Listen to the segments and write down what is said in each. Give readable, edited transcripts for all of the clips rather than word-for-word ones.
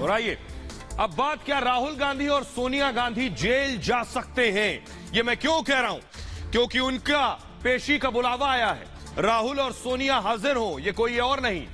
और आइए अब बात, क्या राहुल गांधी और सोनिया गांधी जेल जा सकते हैं? ये मैं क्यों कह रहा हूं? क्योंकि उनका पेशी का बुलावा आया है। राहुल और सोनिया हाजिर हो, ये कोई और नहीं,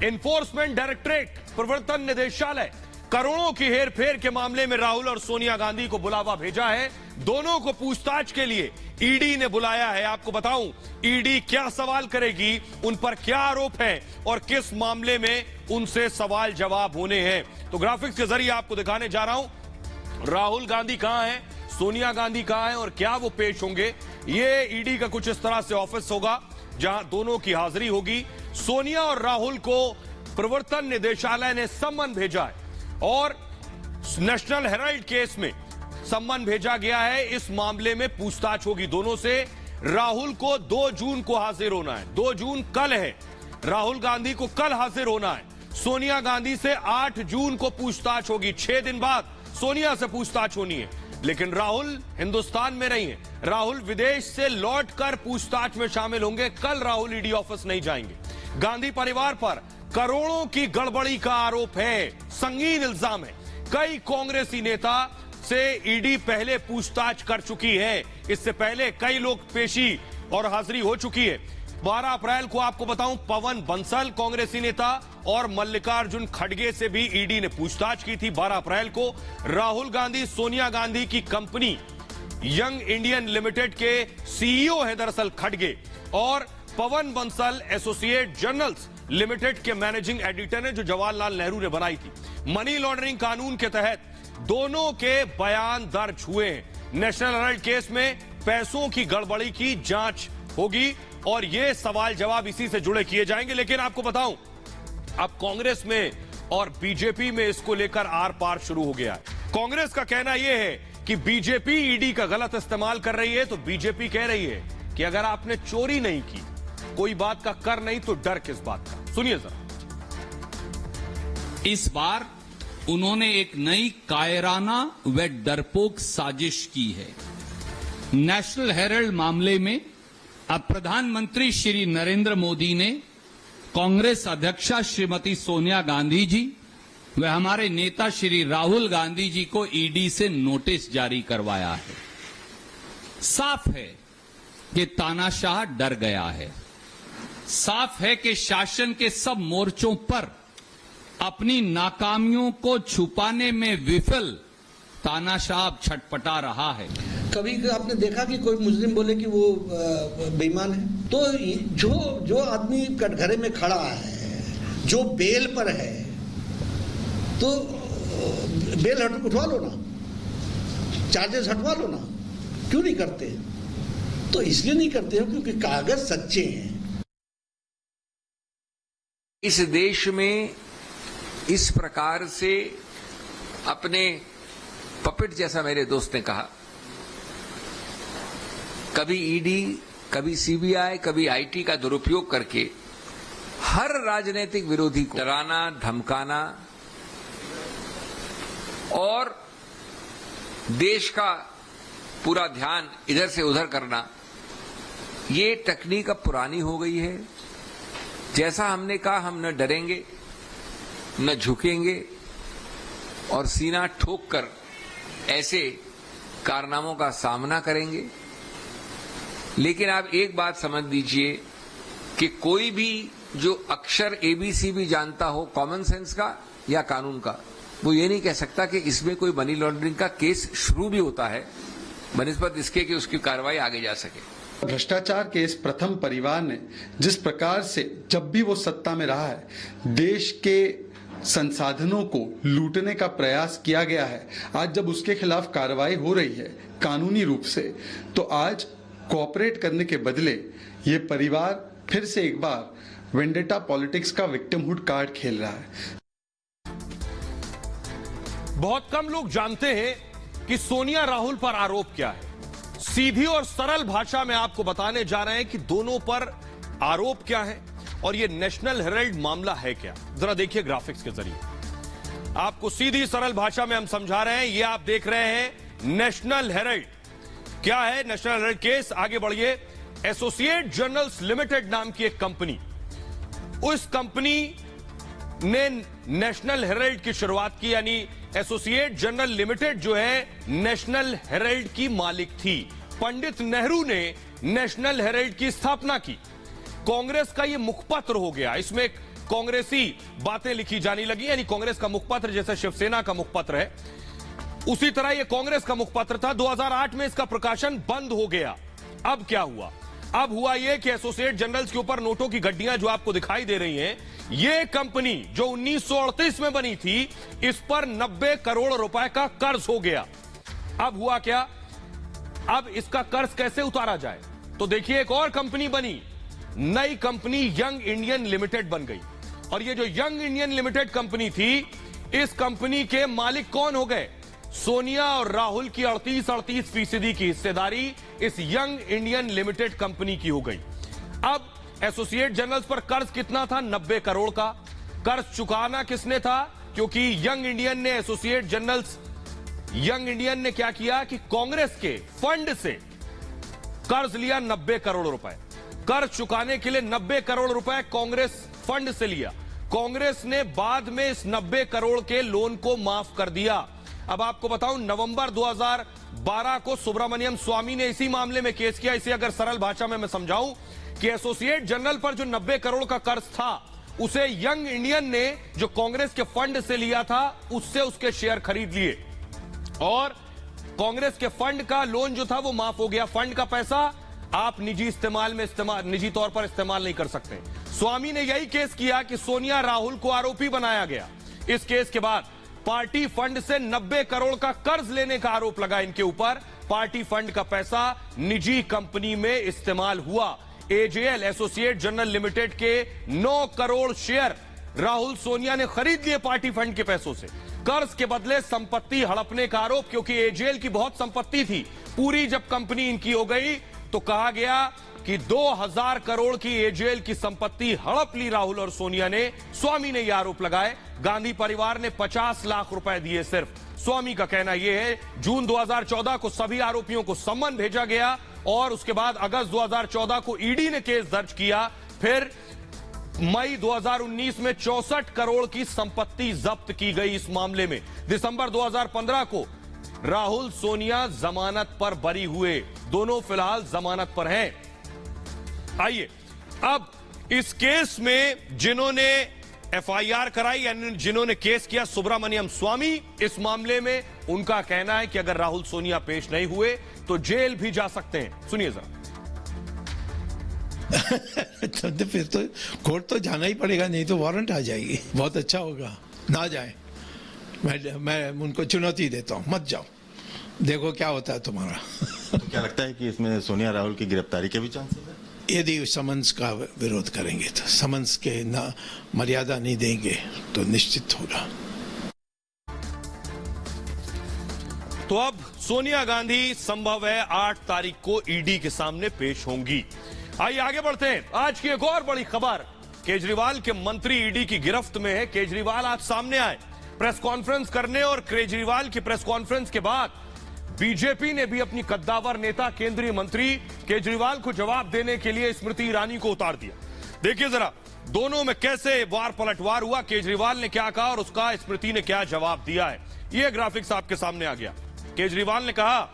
एनफोर्समेंट डायरेक्टरेट, प्रवर्तन निदेशालय, करोड़ों की हेरफेर के मामले में राहुल और सोनिया गांधी को बुलावा भेजा है। दोनों को पूछताछ के लिए ईडी ने बुलाया है। आपको बताऊं ईडी क्या सवाल करेगी, उन पर क्या आरोप है और किस मामले में उनसे सवाल जवाब होने हैं। तो ग्राफिक्स के जरिए आपको दिखाने जा रहा हूं राहुल गांधी कहां है, सोनिया गांधी कहां है और क्या वो पेश होंगे। ये ईडी का कुछ इस तरह से ऑफिस होगा जहां दोनों की हाजिरी होगी। सोनिया और राहुल को प्रवर्तन निदेशालय ने सम्मन भेजा है और नेशनल हेराल्ड केस में सम्मन भेजा गया है। इस मामले में पूछताछ होगी दोनों से। राहुल को 2 जून को हाजिर होना है, 2 जून कल है, राहुल गांधी को कल हाजिर होना है। सोनिया गांधी से 8 जून को पूछताछ होगी, 6 दिन बाद सोनिया से पूछताछ होनी है। लेकिन राहुल हिंदुस्तान में नहीं है, राहुल विदेश से लौटकर पूछताछ में शामिल होंगे। कल राहुल ईडी ऑफिस नहीं जाएंगे। गांधी परिवार पर करोड़ों की गड़बड़ी का आरोप है, संगीन इल्जाम है। कई कांग्रेसी नेता से ईडी पहले पूछताछ कर चुकी है, इससे पहले कई लोग पेशी और हाजिरी हो चुकी है। 12 अप्रैल को आपको बताऊं पवन बंसल कांग्रेसी नेता और मल्लिकार्जुन खड़गे से भी ईडी ने पूछताछ की थी। 12 अप्रैल को राहुल गांधी सोनिया गांधी की कंपनी यंग इंडियन लिमिटेड के सीईओ है दरअसल खड़गे, और पवन बंसल एसोसिएट जर्नल्स लिमिटेड के मैनेजिंग एडिटर ने, जो जवाहरलाल नेहरू ने बनाई थी। मनी लॉन्ड्रिंग कानून के तहत दोनों के बयान दर्ज हुए हैं। नेशनल हेराल्ड केस में पैसों की गड़बड़ी की जांच होगी और ये सवाल जवाब इसी से जुड़े किए जाएंगे। लेकिन आपको बताऊं अब कांग्रेस में और बीजेपी में इसको लेकर आर पार शुरू हो गया है। कांग्रेस का कहना यह है कि बीजेपी ईडी का गलत इस्तेमाल कर रही है, तो बीजेपी कह रही है कि अगर आपने चोरी नहीं की, कोई बात का कर नहीं, तो डर किस बात का? सुनिए जरा। इस बार उन्होंने एक नई कायराना व डरपोक साजिश की है। नेशनल हेराल्ड मामले में अब प्रधानमंत्री श्री नरेंद्र मोदी ने कांग्रेस अध्यक्षा श्रीमती सोनिया गांधी जी व हमारे नेता श्री राहुल गांधी जी को ईडी से नोटिस जारी करवाया है। साफ है कि तानाशाह डर गया है। साफ है कि शासन के सब मोर्चों पर अपनी नाकामियों को छुपाने में विफल तानाशाह छटपटा रहा है। कभी आपने देखा कि कोई मुस्लिम बोले कि वो बेईमान है? तो जो आदमी कटघरे में खड़ा है, जो बेल पर है, तो बेल उठवा लो ना, चार्जेस हटवा लो ना। क्यों नहीं करते? तो इसलिए नहीं करते हो क्योंकि कागज सच्चे हैं। इस देश में इस प्रकार से अपने पपेट, जैसा मेरे दोस्त ने कहा, कभी ईडी, कभी सीबीआई, कभी आईटी का दुरुपयोग करके हर राजनीतिक विरोधी को डराना, धमकाना और देश का पूरा ध्यान इधर से उधर करना, ये तकनीक अब पुरानी हो गई है। जैसा हमने कहा, हम न डरेंगे न झुकेंगे और सीना ठोक कर ऐसे कारनामों का सामना करेंगे। लेकिन आप एक बात समझ लीजिए कि कोई भी जो अक्षर एबीसी भी जानता हो कॉमन सेंस का या कानून का, वो ये नहीं कह सकता कि इसमें कोई मनी लॉन्ड्रिंग का केस शुरू भी होता है बनिस्बत इसके कि उसकी कार्रवाई आगे जा सके। भ्रष्टाचार के इस प्रथम परिवार ने जिस प्रकार से जब भी वो सत्ता में रहा है, देश के संसाधनों को लूटने का प्रयास किया गया है। आज जब उसके खिलाफ कार्रवाई हो रही है कानूनी रूप से, तो आज कोऑपरेट करने के बदले ये परिवार फिर से एक बार वेंडेटा पॉलिटिक्स का विक्टिमहुड कार्ड खेल रहा है। बहुत कम लोग जानते हैं कि सोनिया राहुल पर आरोप क्या है। सीधी और सरल भाषा में आपको बताने जा रहे हैं कि दोनों पर आरोप क्या है और यह नेशनल हेराल्ड मामला है क्या। जरा देखिए ग्राफिक्स के जरिए आपको सीधी सरल भाषा में हम समझा रहे हैं। यह आप देख रहे हैं नेशनल हेराल्ड। क्या है नेशनल हेराल्ड केस? आगे बढ़िए। एसोसिएट जर्नल्स लिमिटेड नाम की एक कंपनी, उस कंपनी ने नेशनल हेराल्ड की शुरुआत की, यानी एसोसिएट जर्नल लिमिटेड जो है नेशनल हेराल्ड की मालिक थी। पंडित नेहरू ने नेशनल हेराल्ड की स्थापना की। कांग्रेस का यह मुखपत्र हो गया, इसमें कांग्रेसी बातें लिखी जाने लगी, यानी कांग्रेस का मुखपत्र जैसे शिवसेना का मुखपत्र है उसी तरह यह कांग्रेस का मुखपत्र था। 2008 में इसका प्रकाशन बंद हो गया। अब क्या हुआ? अब हुआ यह कि एसोसिएट जर्नल्स के ऊपर नोटों की गड्डियां जो आपको दिखाई दे रही हैं, यह कंपनी जो 1938 में बनी थी, इस पर 90 करोड़ रुपए का कर्ज हो गया। अब हुआ क्या? अब इसका कर्ज कैसे उतारा जाए? तो देखिए, एक और कंपनी बनी, नई कंपनी यंग इंडियन लिमिटेड बन गई। और ये जो यंग इंडियन लिमिटेड कंपनी थी, इस कंपनी के मालिक कौन हो गए? सोनिया और राहुल की 38% की हिस्सेदारी इस यंग इंडियन लिमिटेड कंपनी की हो गई। अब एसोसिएट जर्नल्स पर कर्ज कितना था? 90 करोड़ का। कर्ज चुकाना किसने था? क्योंकि यंग इंडियन ने, एसोसिएट जर्नल्स यंग इंडियन ने क्या किया कि कांग्रेस के फंड से कर्ज लिया 90 करोड़ रुपए। कर्ज चुकाने के लिए 90 करोड़ रुपए कांग्रेस फंड से लिया। कांग्रेस ने बाद में इस 90 करोड़ के लोन को माफ कर दिया। अब आपको बताऊं, नवंबर 2012 को सुब्रमण्यम स्वामी ने इसी मामले में केस किया। इसे अगर सरल भाषा में मैं समझाऊं कि एसोसिएट जर्नल पर जो 90 करोड़ का कर्ज था, उसे यंग इंडियन ने जो कांग्रेस के फंड से लिया था, उससे उसके शेयर खरीद लिए और कांग्रेस के फंड का लोन जो था वो माफ हो गया। फंड का पैसा आप निजी तौर पर इस्तेमाल नहीं कर सकते। स्वामी ने यही केस किया कि सोनिया राहुल को आरोपी बनाया गया। इस केस के बाद पार्टी फंड से 90 करोड़ का कर्ज लेने का आरोप लगा इनके ऊपर। पार्टी फंड का पैसा निजी कंपनी में इस्तेमाल हुआ। एजेएल एसोसिएट जर्नल लिमिटेड के 9 करोड़ शेयर राहुल सोनिया ने खरीद लिए पार्टी फंड के पैसों से। कर्ज के बदले संपत्ति हड़पने का आरोप, क्योंकि एजेएल की बहुत संपत्ति थी। पूरी जब कंपनी इनकी हो गई तो कहा गया कि 2000 करोड़ की एजेएल की संपत्ति हड़प ली राहुल और सोनिया ने। स्वामी ने यह आरोप लगाए। गांधी परिवार ने 50 लाख रुपए दिए सिर्फ। स्वामी का कहना यह है, जून 2014 को सभी आरोपियों को सम्मन भेजा गया और उसके बाद अगस्त 2014 को ईडी ने केस दर्ज किया। फिर मई 2019 में 64 करोड़ की संपत्ति जब्त की गई इस मामले में। दिसंबर 2015 को राहुल सोनिया जमानत पर बरी हुए। दोनों फिलहाल जमानत पर हैं। आइए, अब इस केस में जिन्होंने एफआईआर कराई, यानी जिन्होंने केस किया, सुब्रमण्यम स्वामी, इस मामले में उनका कहना है कि अगर राहुल सोनिया पेश नहीं हुए तो जेल भी जा सकते हैं। सुनिए जरा। तो फिर तो कोर्ट तो जाना ही पड़ेगा, नहीं तो वारंट आ जाएगी। बहुत अच्छा होगा ना जाए। मैं उनको चुनौती देता हूं, मत जाओ, देखो क्या होता है तुम्हारा। तो क्या लगता है कि इसमें सोनिया राहुल की गिरफ्तारी के भी चांसेस है? यदि समन्स का विरोध करेंगे तो, समन्स के ना मर्यादा नहीं देंगे तो निश्चित होगा। तो अब सोनिया गांधी संभव है 8 तारीख को ईडी के सामने पेश होंगी। आइए आगे बढ़ते हैं। आज की एक और बड़ी खबर, केजरीवाल के मंत्री ईडी की गिरफ्त में है। केजरीवाल आज सामने आए प्रेस कॉन्फ्रेंस करने और केजरीवाल की प्रेस कॉन्फ्रेंस के बाद बीजेपी ने भी अपनी कद्दावर नेता केंद्रीय मंत्री केजरीवाल को जवाब देने के लिए स्मृति ईरानी को उतार दिया। देखिए जरा दोनों में कैसे वार पलटवार हुआ, केजरीवाल ने क्या कहा और उसका स्मृति ने क्या जवाब दिया है। यह ग्राफिक्स आपके सामने आ गया। केजरीवाल ने कहा,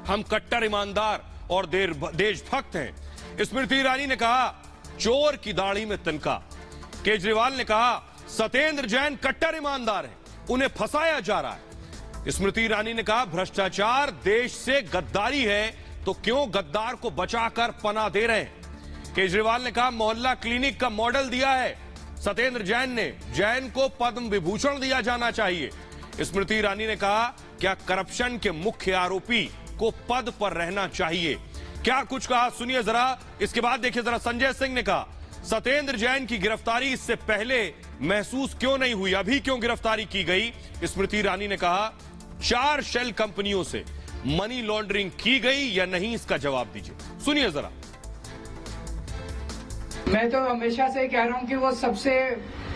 हम कट्टर ईमानदार और देशभक्त हैं। स्मृति ईरानी ने कहा, चोर की दाढ़ी में तिनका। केजरीवाल ने कहा, सत्येंद्र जैन कट्टर ईमानदार हैं, उन्हें फंसाया जा रहा है। स्मृति ईरानी ने कहा, भ्रष्टाचार देश से गद्दारी है, तो क्यों गद्दार को बचाकर पनाह दे रहे हैं। केजरीवाल ने कहा, मोहल्ला क्लिनिक का मॉडल दिया है सत्येंद्र जैन ने, जैन को पद्म विभूषण दिया जाना चाहिए। स्मृति ईरानी ने कहा, क्या करप्शन के मुख्य आरोपी को पद पर रहना चाहिए। क्या कुछ कहा सुनिए जरा। इसके बाद देखिए जरा, संजय सिंह ने कहा, सत्येंद्र जैन की गिरफ्तारी इससे पहले महसूस क्यों नहीं हुई, अभी क्यों गिरफ्तारी की गई। स्मृति ईरानी ने कहा, 4 शेल कंपनियों से मनी लॉन्ड्रिंग की गई या नहीं, इसका जवाब दीजिए। सुनिए जरा। मैं तो हमेशा से कह रहा हूं कि वो सबसे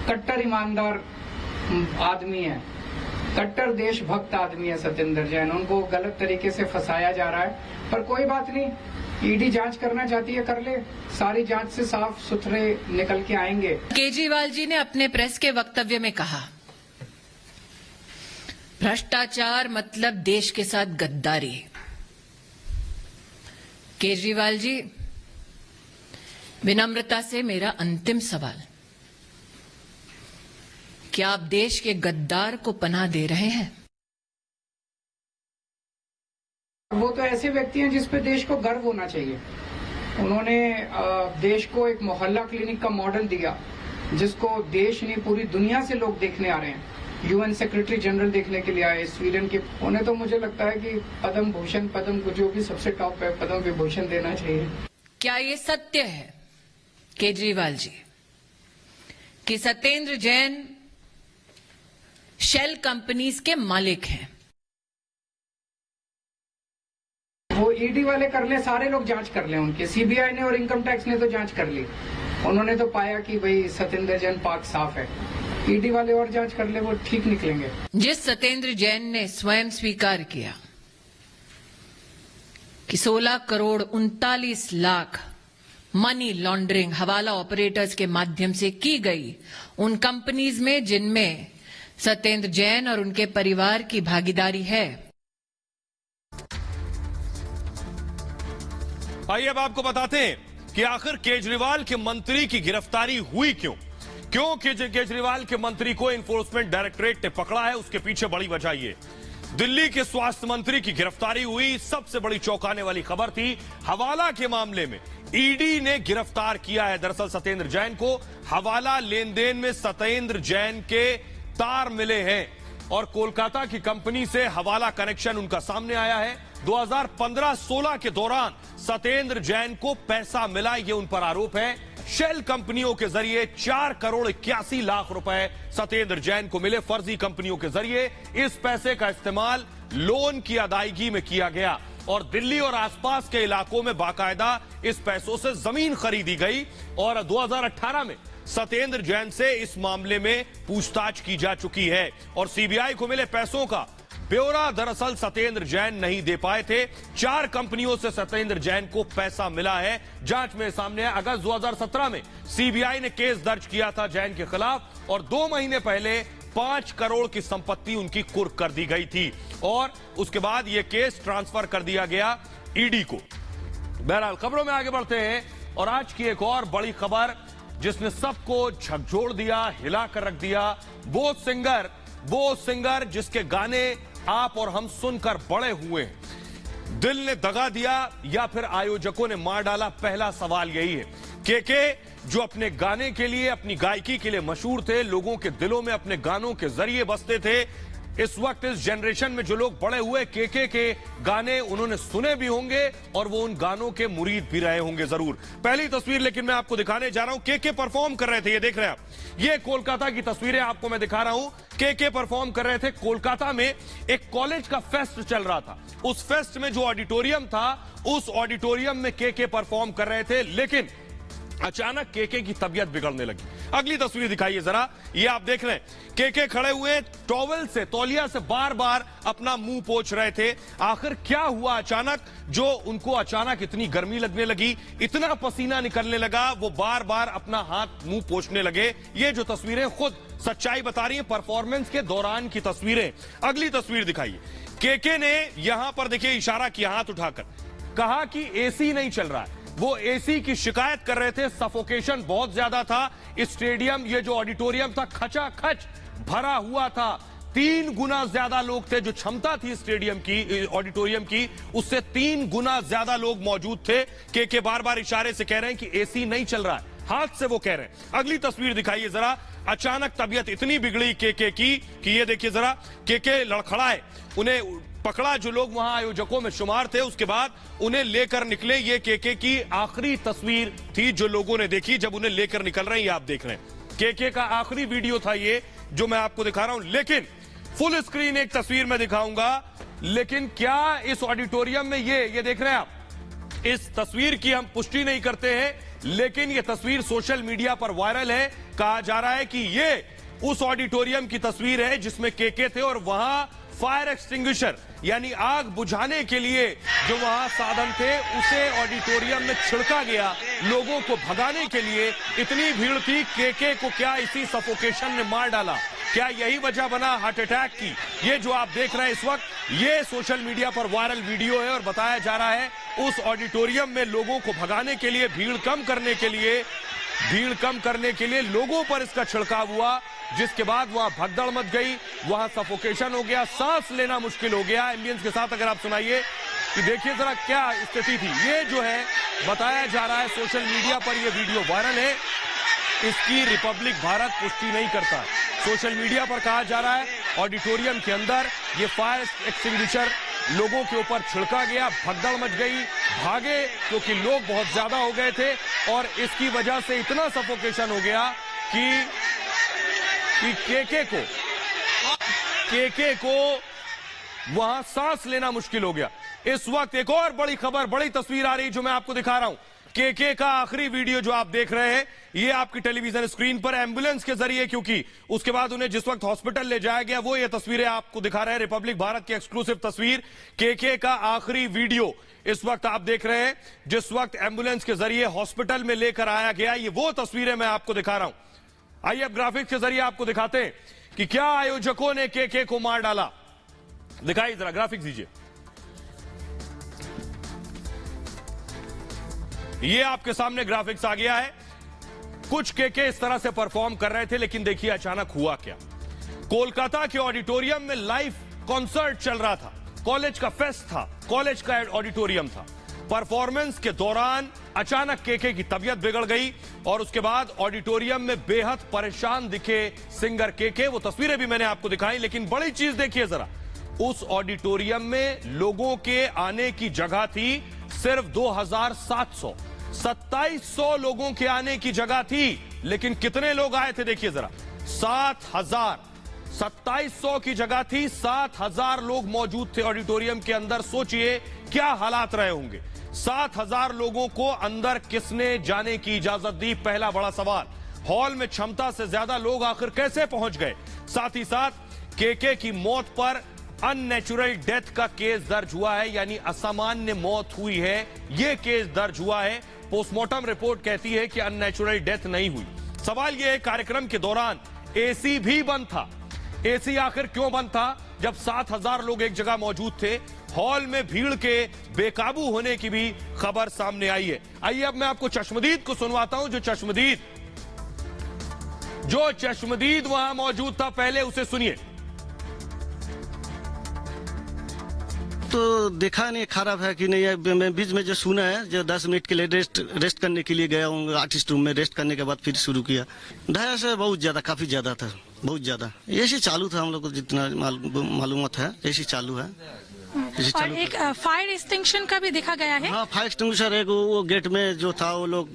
कट्टर ईमानदार आदमी है, कट्टर देशभक्त आदमी है सत्येंद्र जैन। उनको गलत तरीके से फंसाया जा रहा है, पर कोई बात नहीं, ईडी जांच करना चाहती है, कर ले, सारी जांच से साफ सुथरे निकल के आएंगे। केजरीवाल जी ने अपने प्रेस के वक्तव्य में कहा, भ्रष्टाचार मतलब देश के साथ गद्दारी। केजरीवाल जी, विनम्रता से मेरा अंतिम सवाल, क्या आप देश के गद्दार को पनाह दे रहे हैं? वो तो ऐसे व्यक्ति हैं जिस पे देश को गर्व होना चाहिए। उन्होंने देश को एक मोहल्ला क्लिनिक का मॉडल दिया, जिसको देश नहीं पूरी दुनिया से लोग देखने आ रहे हैं। यूएन सेक्रेटरी जनरल देखने के लिए आए स्वीडन के। उन्हें तो मुझे लगता है कि पद्म भूषण, जो भी सबसे टॉप है, पद्म विभूषण देना चाहिए। क्या ये सत्य है केजरीवाल जी कि सत्येंद्र जैन शेल कंपनीज के मालिक हैं? वो ईडी वाले कर ले, सारे लोग जांच कर ले उनके। सीबीआई ने और इनकम टैक्स ने तो जांच कर ली, उन्होंने तो पाया कि भाई सत्येंद्र जैन पाक साफ है। ईडी वाले और जांच कर ले, वो ठीक निकलेंगे। जिस सत्येंद्र जैन ने स्वयं स्वीकार किया कि 16 करोड़ 39 लाख मनी लॉन्ड्रिंग हवाला ऑपरेटर्स के माध्यम से की गई उन कंपनीज में जिनमें सत्येंद्र जैन और उनके परिवार की भागीदारी है। आइए अब आपको बताते हैं कि आखिर केजरीवाल के मंत्री की गिरफ्तारी हुई क्यों। केजरीवाल के मंत्री को एनफोर्समेंट डायरेक्टरेट ने पकड़ा है, उसके पीछे बड़ी वजह ये दिल्ली के स्वास्थ्य मंत्री की गिरफ्तारी हुई। सबसे बड़ी चौंकाने वाली खबर थी, हवाला के मामले में ईडी ने गिरफ्तार किया है। दरअसल सत्येंद्र जैन को हवाला लेन देन में सत्येंद्र जैन के तार मिले हैं और कोलकाता की कंपनी से हवाला कनेक्शन उनका सामने आया है। 2015-16 के दौरान सत्येंद्र जैन को पैसा मिला, ये उन पर आरोप है। शेल कंपनियों के जरिए 4 करोड़ 81 लाख रुपए सत्येंद्र जैन को मिले। फर्जी कंपनियों के जरिए इस पैसे का इस्तेमाल लोन की अदायगी में किया गया और दिल्ली और आसपास के इलाकों में बाकायदा इस पैसों से जमीन खरीदी गई और 2018 में सत्येंद्र जैन से इस मामले में पूछताछ की जा चुकी है और सीबीआई को मिले पैसों का ब्यौरा दरअसल सत्येंद्र जैन नहीं दे पाए थे। 4 कंपनियों से सत्येंद्र जैन को पैसा मिला है। जांच में सामने है, अगस्त 2017 में सीबीआई ने केस दर्ज किया था जैन के खिलाफ और 2 महीने पहले 5 करोड़ की संपत्ति उनकी कुर्क कर दी गई थी और उसके बाद यह केस ट्रांसफर कर दिया गया ईडी को। बहरहाल खबरों में आगे बढ़ते हैं और आज की एक और बड़ी खबर जिसने सबको झकझोर दिया, हिला कर रख दिया। वो सिंगर जिसके गाने आप और हम सुनकर बड़े हुए हैं, दिल ने दगा दिया या फिर आयोजकों ने मार डाला, पहला सवाल यही है। केके जो अपने गाने के लिए, अपनी गायकी के लिए मशहूर थे, लोगों के दिलों में अपने गानों के जरिए बसते थे। इस वक्त इस जनरेशन में जो लोग बड़े हुए, केके के गाने उन्होंने सुने भी होंगे और वो उन गानों के मुरीद भी रहे होंगे जरूर। पहली तस्वीर लेकिन मैं आपको दिखाने जा रहा हूं, केके परफॉर्म कर रहे थे, ये देख रहे हैं आप, ये कोलकाता की तस्वीरें आपको मैं दिखा रहा हूं। केके परफॉर्म कर रहे थे कोलकाता में, एक कॉलेज का फेस्ट चल रहा था। उस फेस्ट में जो ऑडिटोरियम था, उस ऑडिटोरियम में केके परफॉर्म कर रहे थे, लेकिन अचानक केके की तबीयत बिगड़ने लगी। अगली तस्वीर दिखाइए जरा, ये आप देख रहे हैं केके खड़े हुए टॉवल से, तौलिया से बार बार अपना मुंह पोंछ रहे थे। आखिर क्या हुआ अचानक जो उनको अचानक इतनी गर्मी लगने लगी, इतना पसीना निकलने लगा, वो बार बार अपना हाथ मुंह पोंछने लगे। ये जो तस्वीरें खुद सच्चाई बता रही है, परफॉर्मेंस के दौरान की तस्वीरें। अगली तस्वीर दिखाइए, केके ने यहां पर देखिए इशारा किया हाथ उठाकर, कहा कि एसी नहीं चल रहा है। वो एसी की शिकायत कर रहे थे, सफोकेशन बहुत ज्यादा था। स्टेडियम, ये जो ऑडिटोरियम था, खचाखच भरा हुआ था। 3 गुना ज्यादा लोग थे, जो क्षमता थी स्टेडियम की, ऑडिटोरियम की, उससे 3 गुना ज्यादा लोग मौजूद थे। के बार बार इशारे से कह रहे हैं कि एसी नहीं चल रहा है, हाथ से वो कह रहे हैं। अगली तस्वीर दिखाइए जरा, अचानक तबीयत इतनी बिगड़ी केके की कि ये देखिए जरा, केके लड़खड़ाए, उन्हें पकड़ा जो लोग वहां आयोजकों में शुमार थे, उसके बाद उन्हें लेकर निकले। ये केके की आखिरी तस्वीर थी जो लोगों ने देखी जब उन्हें लेकर निकल रहे हैं, ये आप देख रहे हैं। केके का आखिरी वीडियो था ये जो मैं आपको दिखा रहा हूं, लेकिन फुल स्क्रीन एक तस्वीर में दिखाऊंगा। लेकिन क्या इस ऑडिटोरियम में ये देख रहे हैं आप, इस तस्वीर की हम पुष्टि नहीं करते हैं, लेकिन यह तस्वीर सोशल मीडिया पर वायरल है। कहा जा रहा है कि ये उस ऑडिटोरियम की तस्वीर है जिसमें केके थे और वहां फायर एक्सटिंग्विशर यानी आग बुझाने के लिए जो वहां साधन थे उसे ऑडिटोरियम में छिड़का गया लोगों को भगाने के लिए। इतनी भीड़ थी, केके को क्या इसी सफोकेशन ने मार डाला? क्या यही वजह बना हार्ट अटैक की? ये जो आप देख रहे हैं इस वक्त, ये सोशल मीडिया पर वायरल वीडियो है और बताया जा रहा है उस ऑडिटोरियम में लोगों को भगाने के लिए, भीड़ कम करने के लिए लोगों पर इसका छिड़काव हुआ, जिसके बाद वहां भगदड़ मच गई, वहां सफोकेशन हो गया, सांस लेना मुश्किल हो गया। एम्बियंस के साथ अगर आप सुनाइए कि देखिए जरा क्या स्थिति थी। ये जो है बताया जा रहा है सोशल मीडिया पर, यह वीडियो वायरल है, इसकी रिपब्लिक भारत पुष्टि नहीं करता। सोशल मीडिया पर कहा जा रहा है ऑडिटोरियम के अंदर ये फायर एक्सटिंग्विशर लोगों के ऊपर छिड़का गया, भगदड़ मच गई, भागे क्योंकि लोग बहुत ज्यादा हो गए थे और इसकी वजह से इतना सफोकेशन हो गया कि केके को वहां सांस लेना मुश्किल हो गया। इस वक्त एक और बड़ी खबर, बड़ी तस्वीर आ रही जो मैं आपको दिखा रहा हूं। केके का आखिरी वीडियो जो आप देख रहे हैं ये आपकी टेलीविजन स्क्रीन पर एम्बुलेंस के जरिए, क्योंकि उसके बाद उन्हें जिस वक्त हॉस्पिटल ले जाया गया वो ये तस्वीरें आपको दिखा रहे हैं। रिपब्लिक भारत की एक्सक्लूसिव तस्वीर, केके का आखिरी वीडियो इस वक्त आप देख रहे हैं, जिस वक्त एम्बुलेंस के जरिए हॉस्पिटल में लेकर आया गया। ये वो तस्वीरें मैं आपको दिखा रहा हूं। आइए अब ग्राफिक्स के जरिए आपको दिखाते हैं कि क्या आयोजकों ने केके को मार डाला। दिखाइए जरा, ग्राफिक्स दीजिए। ये आपके सामने ग्राफिक्स आ गया है। कुछ केके इस तरह से परफॉर्म कर रहे थे, लेकिन देखिए अचानक हुआ क्या। कोलकाता के ऑडिटोरियम में लाइव कॉन्सर्ट चल रहा था, कॉलेज का फेस्ट था, कॉलेज का ऑडिटोरियम था। परफॉर्मेंस के दौरान अचानक केके की तबीयत बिगड़ गई और उसके बाद ऑडिटोरियम में बेहद परेशान दिखे सिंगर केके। वो तस्वीरें भी मैंने आपको दिखाई, लेकिन बड़ी चीज देखिए जरा, उस ऑडिटोरियम में लोगों के आने की जगह थी सिर्फ 2700, 2700 लोगों के आने की जगह थी, लेकिन कितने लोग आए थे देखिए जरा, 7000। 2700 की जगह थी, 7000 लोग मौजूद थे ऑडिटोरियम के अंदर। सोचिए क्या हालात रहे होंगे। 7000 लोगों को अंदर किसने जाने की इजाजत दी? पहला बड़ा सवाल। हॉल में क्षमता से ज्यादा लोग आखिर कैसे पहुंच गए? साथ ही साथ केके की मौत पर अननेचुरल डेथ का केस दर्ज हुआ है, यानी असामान्य मौत हुई है, यह केस दर्ज हुआ है। पोस्टमार्टम रिपोर्ट कहती है कि अननेचुरल डेथ नहीं हुई। सवाल यह है, कार्यक्रम के दौरान एसी भी बंद था। एसी आखिर क्यों बंद था जब 7000 लोग एक जगह मौजूद थे? हॉल में भीड़ के बेकाबू होने की भी खबर सामने आई है। आइए अब मैं आपको चश्मदीद को सुनवाता हूं। जो चश्मदीद वहां मौजूद था, पहले उसे सुनिए। तो देखा नहीं खराब है कि नहीं है। मैं बीच में जो सुना है, जो 10 मिनट के लिए रेस्ट करने के लिए गया हूँ आर्टिस्ट रूम में, रेस्ट करने के बाद फिर शुरू किया। ढाया से बहुत ज्यादा, काफी ज्यादा था, बहुत ज्यादा। एसी चालू था, हम लोग को जितना मालूमात है एसी चालू है। और एक फायर एक्सटिंग्विशन का भी देखा गया है। हाँ, फायर एक्सटिंग्विशर एक वो गेट में जो था, वो लोग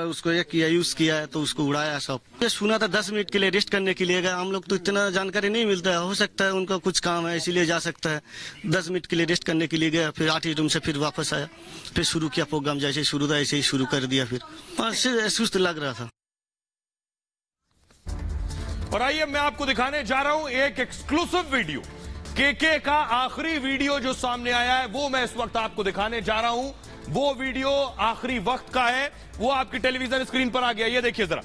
उसको यूज किया है तो उसको उड़ाया सब। ये सुना था 10 मिनट के लिए रेस्ट करने के लिए गया। हम लोग तो इतना जानकारी नहीं मिलता है, हो सकता है उनका कुछ काम है इसीलिए जा सकता है। 10 मिनट के लिए रेस्ट करने के लिए गया, फिर आर्टिस्ट रूम से फिर वापस आया, फिर शुरू किया प्रोग्राम। जैसे शुरू था ऐसे ही शुरू कर दिया, फिर सुस्त लग रहा था। और आइए मैं आपको दिखाने जा रहा हूं एक एक्सक्लूसिव वीडियो। केके का आखिरी वीडियो जो सामने आया है वो मैं इस वक्त आपको दिखाने जा रहा हूं। वो वीडियो आखिरी वक्त का है, वो आपकी टेलीविजन स्क्रीन पर आ गया। ये देखिए जरा,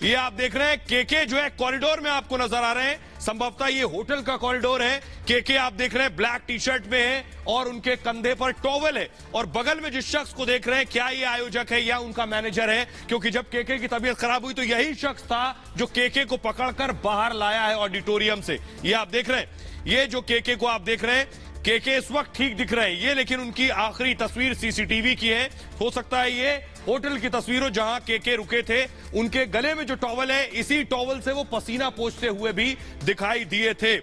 ये आप देख रहे हैं केके जो है कॉरिडोर में आपको नजर आ रहे हैं। संभवतः ये होटल का कॉरिडोर है। केके आप देख रहे हैं ब्लैक टी शर्ट में है और उनके कंधे पर टॉवल है। और बगल में जिस शख्स को देख रहे हैं, क्या ये आयोजक है या उनका मैनेजर है? क्योंकि जब केके की तबीयत खराब हुई तो यही शख्स था जो केके को पकड़कर बाहर लाया है ऑडिटोरियम से। ये आप देख रहे हैं, ये जो केके को आप देख रहे हैं, केके इस वक्त ठीक दिख रहे हैं ये, लेकिन उनकी आखिरी तस्वीर सीसीटीवी की है। हो सकता है ये होटल की तस्वीरों जहां केके रुके थे, उनके गले में जो टॉवल है, इसी टॉवल से वो पसीना पोंछते हुए भी दिखाई दिए थे।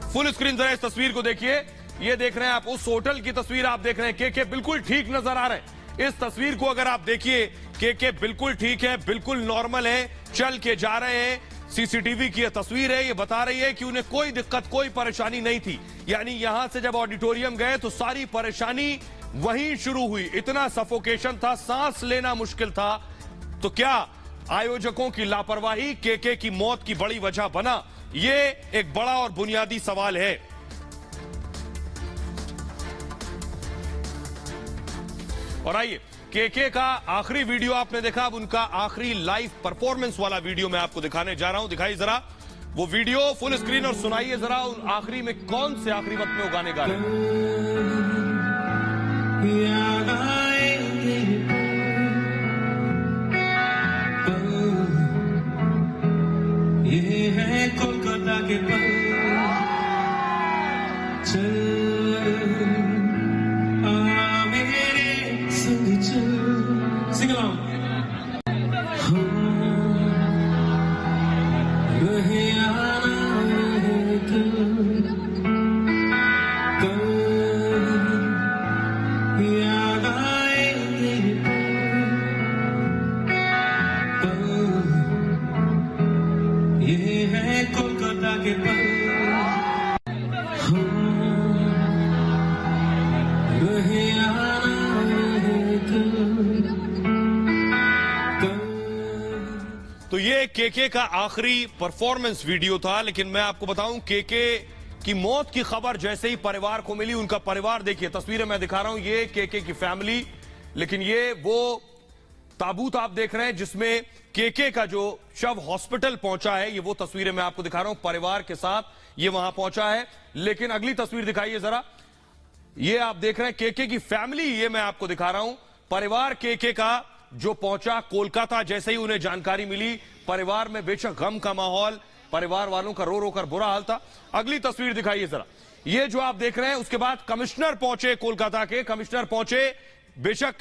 फुल स्क्रीन जरा इस तस्वीर को देखिए। ये देख रहे हैं आप, उस होटल की तस्वीर आप देख रहे हैं। केके बिल्कुल ठीक नजर आ रहे हैं। इस तस्वीर को अगर आप देखिए, केके बिल्कुल ठीक है, बिल्कुल नॉर्मल है, चल के जा रहे हैं। सीसीटीवी की यह तस्वीर है, ये बता रही है कि उन्हें कोई दिक्कत, कोई परेशानी नहीं थी। यानी यहां से जब ऑडिटोरियम गए तो सारी परेशानी वहीं शुरू हुई। इतना सफोकेशन था, सांस लेना मुश्किल था। तो क्या आयोजकों की लापरवाही केके की मौत की बड़ी वजह बना? ये एक बड़ा और बुनियादी सवाल है। और आइए, केके का आखिरी वीडियो आपने देखा, अब उनका आखिरी लाइव परफॉर्मेंस वाला वीडियो मैं आपको दिखाने जा रहा हूं। दिखाइए जरा वो वीडियो फुल स्क्रीन और सुनाइए जरा उन आखिरी में कौन से आखिरी वक्त में वो गाने गा रहे हैं। ये है कोलकाता के पल, मेरे संग चल, सिंग अलोंग। ये है कोलकाता के पल, तो ये केके का आखिरी परफॉर्मेंस वीडियो था। लेकिन मैं आपको बताऊं, केके की मौत की खबर जैसे ही परिवार को मिली, उनका परिवार, देखिए तस्वीरें मैं दिखा रहा हूं, ये केके की फैमिली, लेकिन ये वो ताबूत आप देख रहे हैं जिसमें केके का जो शव हॉस्पिटल पहुंचा है, ये वो तस्वीरें मैं आपको दिखा रहा हूं, परिवार के साथ ये वहां पहुंचा है। लेकिन अगली तस्वीर दिखाइए जरा, ये आप देख रहे हैं केके की फैमिली, ये मैं आपको दिखा रहा हूं, परिवार केके का जो पहुंचा कोलकाता। जैसे ही उन्हें जानकारी मिली, परिवार में बेशक गम का माहौल, परिवार वालों का रो रो कर बुरा हाल था। अगली तस्वीर दिखाइए जरा, ये जो आप देख रहे हैं, उसके बाद कमिश्नर पहुंचे, कोलकाता के कमिश्नर पहुंचे। बेशक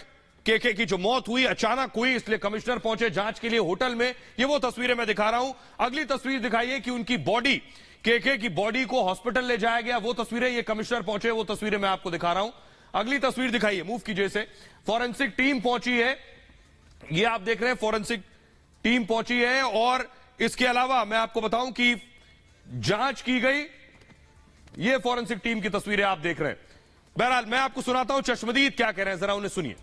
केके की जो मौत हुई अचानक हुई, इसलिए कमिश्नर पहुंचे जांच के लिए होटल में। ये वो तस्वीरें मैं दिखा रहा हूं। अगली तस्वीर दिखाइए कि उनकी बॉडी, केके की बॉडी को हॉस्पिटल ले जाया गया, वो तस्वीरें, ये कमिश्नर पहुंचे, वो तस्वीरें मैं आपको दिखा रहा हूं। अगली तस्वीर दिखाइए, मूव कीजिए से, फॉरेंसिक टीम पहुंची है, ये आप देख रहे हैं फॉरेंसिक टीम पहुंची है। और इसके अलावा मैं आपको बताऊं कि जांच की गई, ये फॉरेंसिक टीम की तस्वीरें आप देख रहे हैं। बहरहाल मैं आपको सुनाता हूं चश्मदीद क्या कह रहे हैं, जरा उन्हें सुनिए।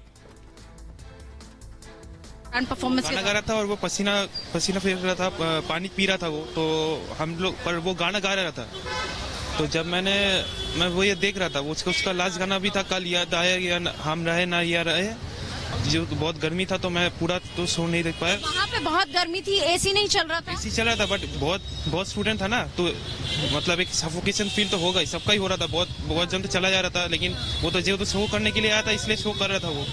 परफॉर्मेंस गाना गा रहा था और वो पसीना फेर रहा था, पानी पी रहा था वो, तो हम लोग, पर वो गाना गा रहा था। तो जब मैं वो ये देख रहा था, उसका लास्ट गाना भी था, कल याद आया या हम रहे ना या रहे, जो बहुत गर्मी था तो मैं पूरा तो सो नहीं देख पाया। वहाँ पे बहुत गर्मी थी, एसी नहीं चल रहा था। एसी चल रहा था, बट बहुत स्टूडेंट था ना, तो मतलब एक सफोकेशन फील तो होगा ही, सबका ही हो रहा था, बहुत जल्द चला जा रहा था। लेकिन वो तो जो शो करने के लिए आया था, इसलिए शो कर रहा था वो।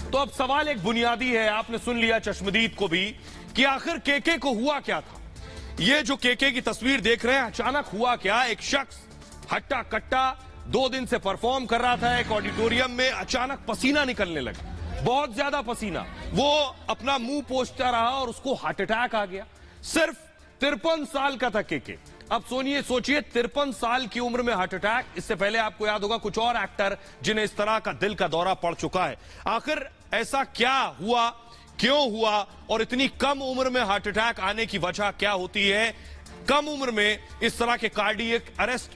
तो अब सवाल एक बुनियादी है, आपने सुन लिया चश्मदीद को भी, कि आखिर केके को हुआ क्या था। ये जो केके की तस्वीर देख रहे हैं, अचानक हुआ क्या। एक शख्स हट्टा कट्टा 2 दिन से परफॉर्म कर रहा था एक ऑडिटोरियम में, अचानक पसीना निकलने लगा, बहुत ज्यादा पसीना, वो अपना मुंह पोंछता रहा और उसको हार्ट अटैक आ गया। सिर्फ 53 साल का था केके। अब सोचिए 53 साल की उम्र में हार्ट अटैक। इससे पहले आपको याद होगा कुछ और एक्टर जिन्हें इस तरह का दिल का दौरा पड़ चुका है। आखिर ऐसा क्या हुआ, क्यों हुआ, और इतनी कम उम्र में हार्ट अटैक आने की वजह क्या होती है। कम उम्र में इस तरह के कार्डियक अरेस्ट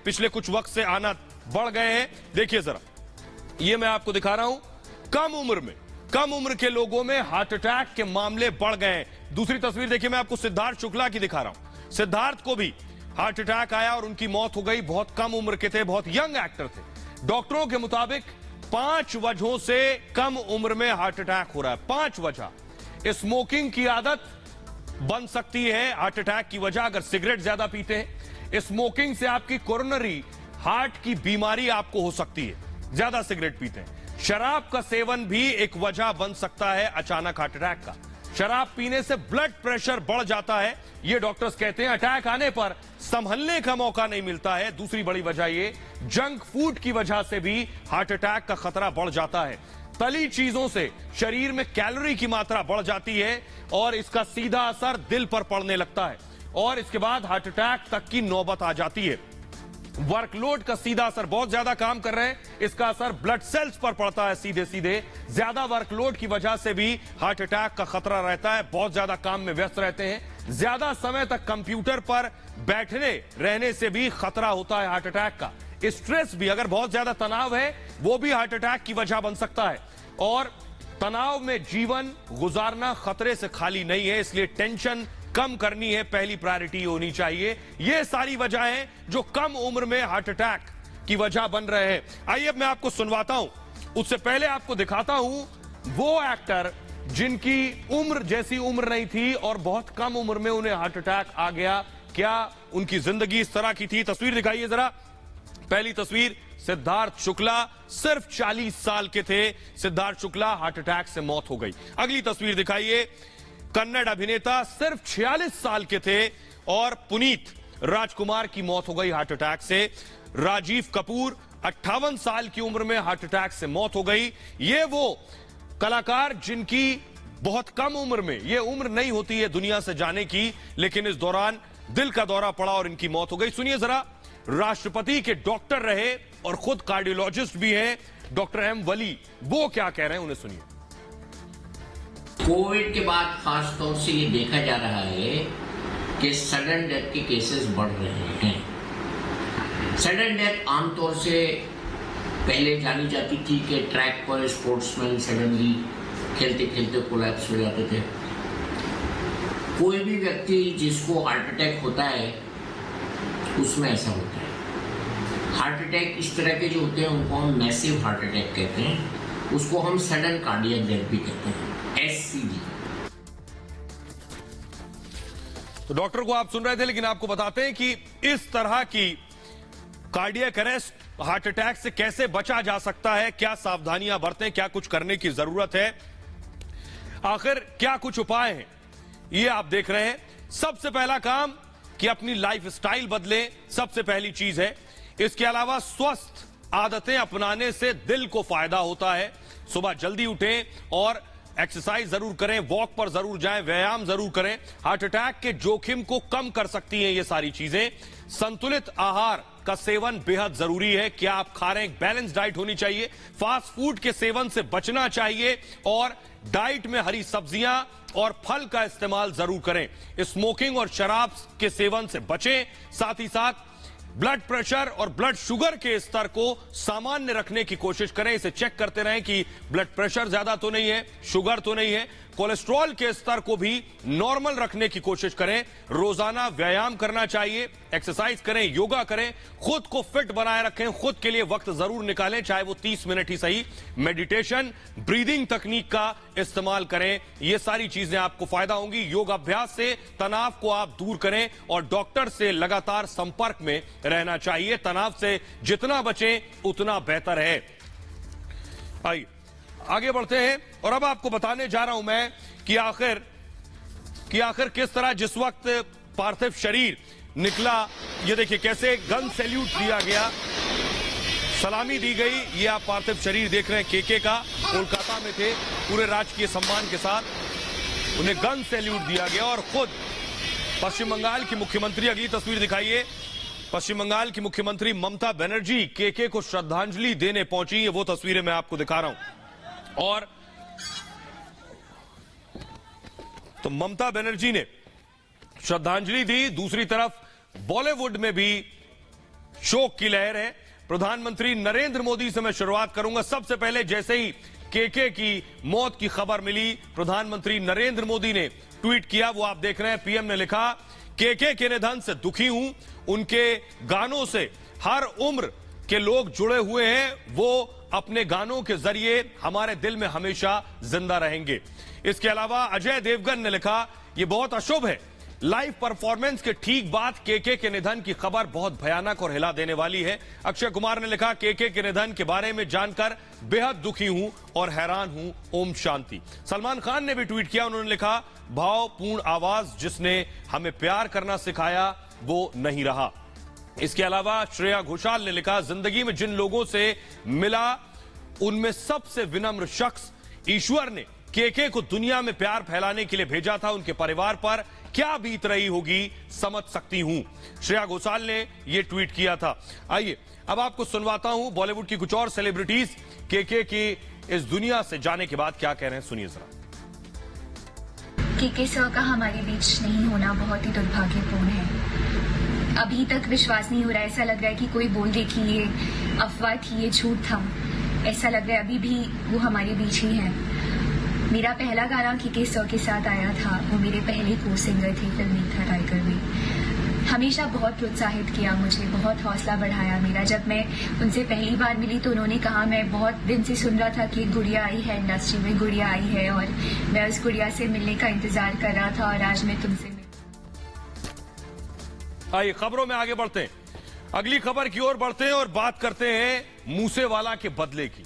पिछले कुछ वक्त से आना बढ़ गए हैं। देखिए जरा, ये मैं आपको दिखा रहा हूं, कम उम्र के लोगों में हार्ट अटैक के मामले बढ़ गए हैं। दूसरी तस्वीर देखिए, मैं आपको सिद्धार्थ शुक्ला की दिखा रहा हूं। सिद्धार्थ को भी हार्ट अटैक आया और उनकी मौत हो गई। बहुत कम उम्र के थे, बहुत यंग एक्टर थे। डॉक्टरों के मुताबिक 5 वजहों से कम उम्र में हार्ट अटैक हो रहा है। 5 वजह। स्मोकिंग की आदत बन सकती है हार्ट अटैक की वजह, अगर सिगरेट ज्यादा पीते हैं। स्मोकिंग से आपकी कोरोनरी हार्ट की बीमारी आपको हो सकती है, ज्यादा सिगरेट पीते हैं। शराब का सेवन भी एक वजह बन सकता है अचानक हार्ट अटैक का। शराब पीने से ब्लड प्रेशर बढ़ जाता है, ये डॉक्टर्स कहते हैं। अटैक आने पर संभलने का मौका नहीं मिलता है। दूसरी बड़ी वजह ये, जंक फूड की वजह से भी हार्ट अटैक का खतरा बढ़ जाता है। तली चीजों से शरीर में कैलोरी की मात्रा बढ़ जाती है और इसका सीधा असर दिल पर पड़ने लगता है और इसके बाद हार्ट अटैक तक की नौबत आ जाती है। वर्कलोड का सीधा असर, बहुत ज्यादा काम कर रहे हैं, इसका असर ब्लड सेल्स पर पड़ता है सीधे सीधे। ज्यादा वर्कलोड की वजह से भी हार्ट अटैक का खतरा रहता है। बहुत ज्यादा काम में व्यस्त रहते हैं, ज्यादा समय तक कंप्यूटर पर बैठने रहने से भी खतरा होता है हार्ट अटैक का। स्ट्रेस भी, अगर बहुत ज्यादा तनाव है, वो भी हार्ट अटैक की वजह बन सकता है। और तनाव में जीवन गुजारना खतरे से खाली नहीं है, इसलिए टेंशन कम करनी है, पहली प्रायोरिटी होनी चाहिए। ये सारी वजहें जो कम उम्र में हार्ट अटैक की वजह बन रहे हैं। आइए अब मैं आपको सुनवाता हूं, उससे पहले आपको दिखाता हूं वो एक्टर जिनकी उम्र जैसी उम्र नहीं थी और बहुत कम उम्र में उन्हें हार्ट अटैक आ गया। क्या उनकी जिंदगी इस तरह की थी? तस्वीर दिखाइए जरा। पहली तस्वीर, सिद्धार्थ शुक्ला सिर्फ 40 साल के थे, सिद्धार्थ शुक्ला हार्ट अटैक से मौत हो गई। अगली तस्वीर दिखाइए, कन्नड़ अभिनेता सिर्फ 46 साल के थे और पुनीत राजकुमार की मौत हो गई हार्ट अटैक से। राजीव कपूर 58 साल की उम्र में हार्ट अटैक से मौत हो गई। ये वो कलाकार जिनकी बहुत कम उम्र में, ये उम्र नहीं होती है दुनिया से जाने की, लेकिन इस दौरान दिल का दौरा पड़ा और इनकी मौत हो गई। सुनिए जरा, राष्ट्रपति के डॉक्टर रहे और खुद कार्डियोलॉजिस्ट भी हैं डॉक्टर एम वली, वो क्या कह रहे हैं उन्हें सुनिए। कोविड के बाद खास तौर से ये देखा जा रहा है कि सडन डेथ के केसेस बढ़ रहे हैं। सडन डेथ आमतौर से पहले जानी जाती थी कि ट्रैक पर स्पोर्ट्समैन सडनली खेलते खेलते कोलैप्स हो जाते थे। कोई भी व्यक्ति जिसको हार्ट अटैक होता है उसमें ऐसा होता है। हार्ट अटैक इस तरह के जो होते हैं उनको हम मैसिव हार्ट अटैक कहते हैं, उसको हम सडन कार्डियक डेथ भी कहते हैं, SCD। तो डॉक्टर को आप सुन रहे थे, लेकिन आपको बताते हैं कि इस तरह की कार्डियक अरेस्ट, हार्ट अटैक से कैसे बचा जा सकता है, क्या सावधानियां बरतें, क्या कुछ करने की जरूरत है, आखिर क्या कुछ उपाय हैं, ये आप देख रहे हैं। सबसे पहला काम कि अपनी लाइफ स्टाइल बदलें, सबसे पहली चीज है। इसके अलावा स्वस्थ आदतें अपनाने से दिल को फायदा होता है। सुबह जल्दी उठें और एक्सरसाइज जरूर करें, वॉक पर जरूर जाएं, व्यायाम जरूर करें। हार्ट अटैक के जोखिम को कम कर सकती हैं ये सारी चीजें। संतुलित आहार का सेवन बेहद जरूरी है। क्या आप खा रहे हैं? बैलेंस डाइट होनी चाहिए। फास्ट फूड के सेवन से बचना चाहिए और डाइट में हरी सब्जियां और फल का इस्तेमाल जरूर करें। स्मोकिंग और शराब के सेवन से बचें। साथ ही साथ ब्लड प्रेशर और ब्लड शुगर के स्तर को सामान्य रखने की कोशिश करें। इसे चेक करते रहें कि ब्लड प्रेशर ज्यादा तो नहीं है, शुगर तो नहीं है। कोलेस्ट्रॉल के स्तर को भी नॉर्मल रखने की कोशिश करें। रोजाना व्यायाम करना चाहिए, एक्सरसाइज करें, योगा करें, खुद को फिट बनाए रखें। खुद के लिए वक्त जरूर निकालें, चाहे वो 30 मिनट ही सही। मेडिटेशन, ब्रीदिंग तकनीक का इस्तेमाल करें। ये सारी चीजें आपको फायदा होंगी। योग अभ्यास से तनाव को आप दूर करें और डॉक्टर से लगातार संपर्क में रहना चाहिए। तनाव से जितना बचें उतना बेहतर है। आइए आगे बढ़ते हैं और अब आपको बताने जा रहा हूं मैं कि आखिर किस तरह जिस वक्त पार्थिव शरीर निकला, ये देखिए कैसे गन सैल्यूट दिया गया, सलामी दी गई। ये आप पार्थिव शरीर देख रहे हैं केके का, कोलकाता में थे, पूरे राजकीय सम्मान के साथ उन्हें गन सैल्यूट दिया गया। और खुद पश्चिम बंगाल की मुख्यमंत्री, अगली तस्वीर दिखाइए, पश्चिम बंगाल की मुख्यमंत्री ममता बनर्जी केके को श्रद्धांजलि देने पहुंची। ये वो तस्वीरें मैं आपको दिखा रहा हूं। और तो ममता बनर्जी ने श्रद्धांजलि दी, दूसरी तरफ बॉलीवुड में भी शोक की लहर है। प्रधानमंत्री नरेंद्र मोदी से मैं शुरुआत करूंगा। सबसे पहले जैसे ही केके की मौत की खबर मिली, प्रधानमंत्री नरेंद्र मोदी ने ट्वीट किया, वो आप देख रहे हैं। पीएम ने लिखा, केके के निधन से दुखी हूं, उनके गानों से हर उम्र के लोग जुड़े हुए हैं, वो अपने गानों के जरिए हमारे दिल में हमेशा जिंदा रहेंगे। इसके अलावा अजय देवगन ने लिखा, यह बहुत अशुभ है, लाइव परफॉर्मेंस के ठीक बाद केके के निधन की खबर बहुत भयानक और हिला देने वाली है। अक्षय कुमार ने लिखा, केके के निधन के बारे में जानकर बेहद दुखी हूं और हैरान हूं, ओम शांति। सलमान खान ने भी ट्वीट किया, उन्होंने लिखा, भावपूर्ण आवाज जिसने हमें प्यार करना सिखाया वो नहीं रहा। इसके अलावा श्रेया घोषाल ने लिखा, जिंदगी में जिन लोगों से मिला उनमें सबसे विनम्र शख्स ईश्वर ने केके को दुनिया में प्यार फैलाने के लिए भेजा था। उनके परिवार पर क्या बीत रही होगी समझ सकती हूं, श्रेया घोषाल ने यह ट्वीट किया था। आइए अब आपको सुनवाता हूं बॉलीवुड की कुछ और सेलिब्रिटीज केके की इस दुनिया से जाने के बाद क्या कह रहे हैं, सुनिए जरा। केके सर का हमारे बीच नहीं होना बहुत ही दुर्भाग्यपूर्ण है। अभी तक विश्वास नहीं हो रहा है, ऐसा लग रहा है कि कोई बोल दे कि ये अफवाह थी, ये झूठ था। ऐसा लग रहा है अभी भी वो हमारे बीच ही है। मेरा पहला गाना के सर के साथ आया था, वो मेरे पहले को सिंगर थे फिल्म एक था टाइगर में। हमेशा बहुत प्रोत्साहित किया मुझे, बहुत हौसला बढ़ाया मेरा। जब मैं उनसे पहली बार मिली तो उन्होंने कहा, मैं बहुत दिन से सुन रहा था कि गुड़िया आई है इंडस्ट्री में, गुड़िया आई है, और मैं उस गुड़िया से मिलने का इंतजार कर रहा था और आज मैं तुमसे आइए खबरों में आगे बढ़ते हैं, अगली खबर की ओर बढ़ते हैं और बात करते हैं मूसेवाला के बदले की।